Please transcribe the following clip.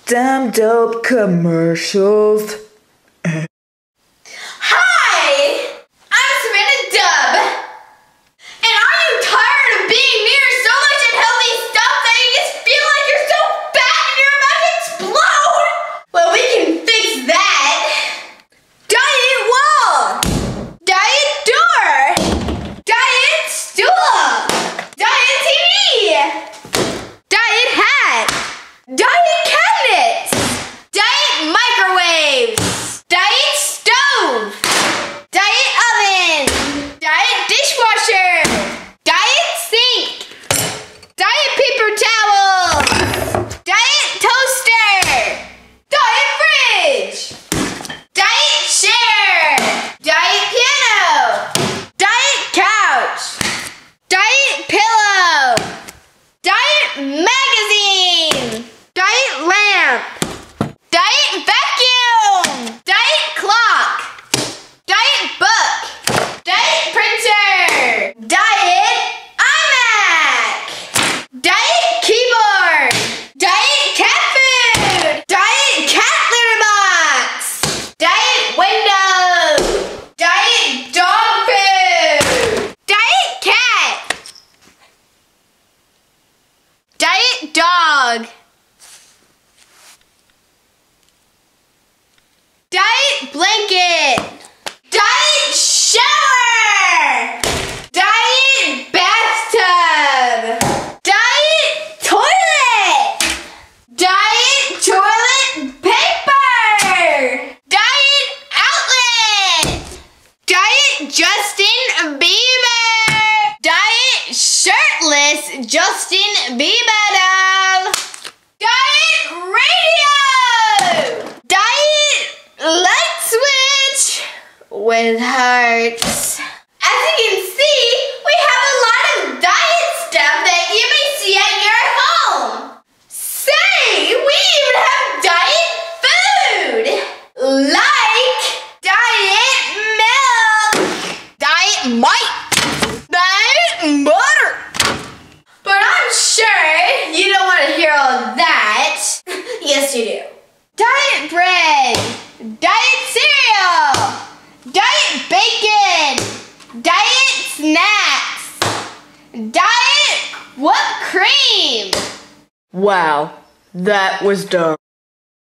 Damn dope commercials. Hi! I'm Savannah Dubb. And are you tired of being near so much unhealthy stuff that you just feel like you're so fat and you're about to explode? Well, we can fix that. Diet wall. Diet door. Diet stool. Diet TV. Diet hat. Diet cabinets. Diet microwaves. Diet stove. Diet oven. Diet dishwasher. Diet sink. Diet paper towel. Diet toaster. Diet fridge. Diet chair. Diet piano. Diet couch. Diet pillow. Diet magazine. Diet lamp. Diet vacuum. Diet clock. Diet book. Diet printer. Diet iMac. Diet keyboard. Diet cat food. Diet cat litter box. Diet window. Diet dog food. Diet cat. Diet dog. Diet blanket. Diet shower. Diet bathtub. Diet toilet. Diet toilet paper. Diet outlet. Diet Justin Bieber. Diet shirtless Justin Bieber doll. Diet radio. Diet light switch with hearts. As you can see, we have a lot of diet stuff that you may see at your home. Say, we even have diet food, like diet milk, diet might, diet butter. But I'm sure you don't want to hear all that. Yes, you do. Diet bread, diet cereal, diet bacon, diet snacks, diet whipped cream. Wow, that was dumb.